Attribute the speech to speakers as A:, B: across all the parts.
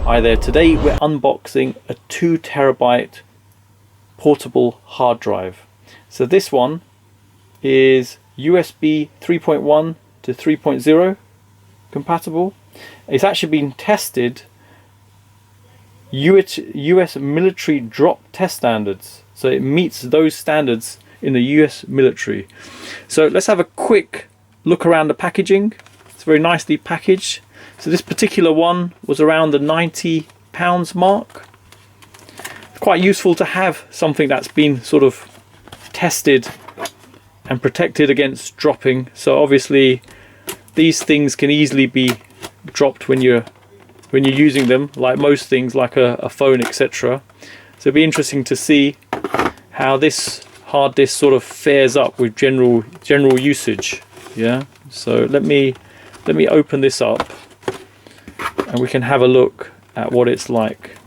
A: Hi there, today we're unboxing a 2 terabyte portable hard drive. So this one is USB 3.1 to 3.0 compatible. It's actually been tested US military drop test standards. So it meets those standards in the US military. So let's have a quick look around the packaging. It's very nicely packaged. So this particular one was around the £90 mark. It's quite useful to have something that's been sort of tested and protected against dropping. So obviously these things can easily be dropped when you're using them, like most things, like a phone, etc. So it'd be interesting to see how this hard disk sort of fares up with general usage. Yeah. So let me open this up, and we can have a look at what it's like.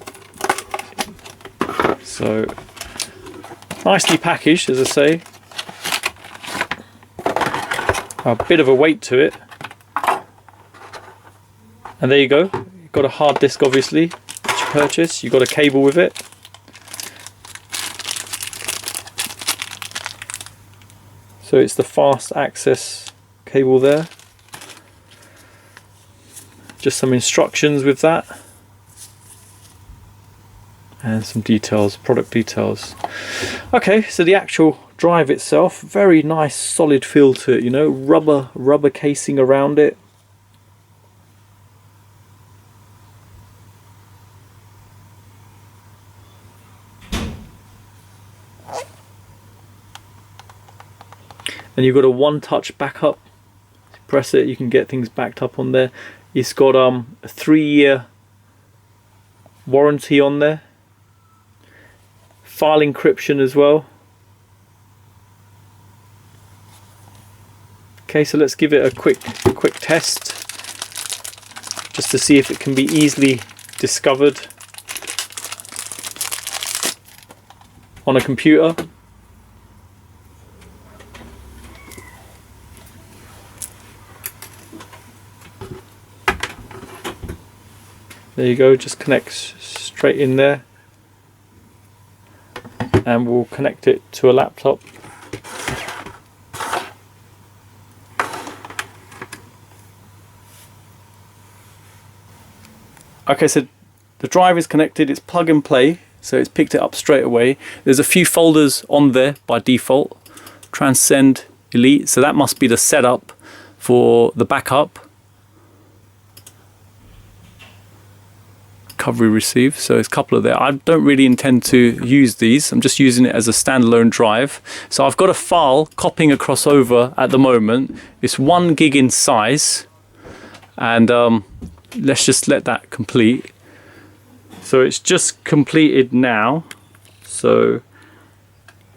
A: So nicely packaged, as I say. A bit of a weight to it. And there you go. You've got a hard disk, obviously, which you purchase. You've got a cable with it. So it's the fast access cable there. Just some instructions with that, and some details, product details. Okay, so the actual drive itself, very nice solid feel to it, you know, rubber casing around it. And you've got a one-touch backup. Press it, you can get things backed up on there. It's got a 3-year warranty on there. File encryption as well. Okay, so let's give it a quick test, just to see if it can be easily discovered on a computer. There you go, just connects straight in there, and we'll connect it to a laptop. Okay, so the drive is connected, it's plug and play, so it's picked it up straight away. There's a few folders on there by default. Transcend Elite, so that must be the setup for the backup. Recovery receive, so there's a couple of there. I don't really intend to use these. I'm just using it as a standalone drive. So I've got a file copying across over at the moment. It's 1 gig in size, and let's just let that complete. So it's just completed now. So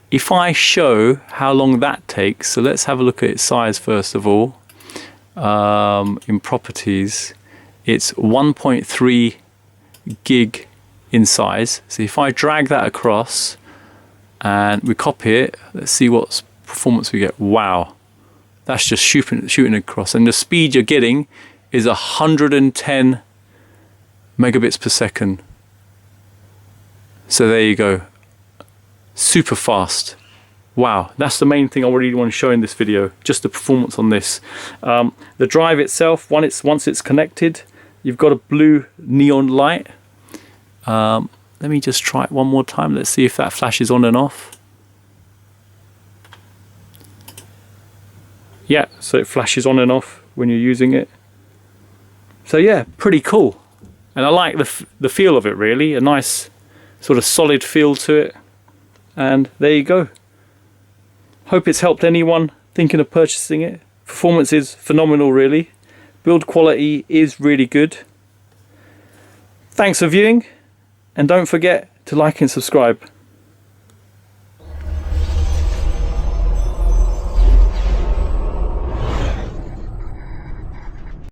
A: if I show how long that takes, so let's have a look at its size first of all. In properties, it's 1.3 gig in size. So if I drag that across and we copy it, let's see what performance we get. Wow, that's just shooting across, and the speed you're getting is 110 megabits per second. So there you go, super fast. Wow, that's the main thing I really want to show in this video, just the performance on this. The drive itself, once it's connected, you've got a blue neon light. Let me just try it one more time. Let's see if that flashes on and off. Yeah, so it flashes on and off when you're using it. So yeah, pretty cool. And I like the feel of it, really. A nice sort of solid feel to it. And there you go. Hope it's helped anyone thinking of purchasing it. Performance is phenomenal, really. Build quality is really good. Thanks for viewing, and don't forget to like and subscribe.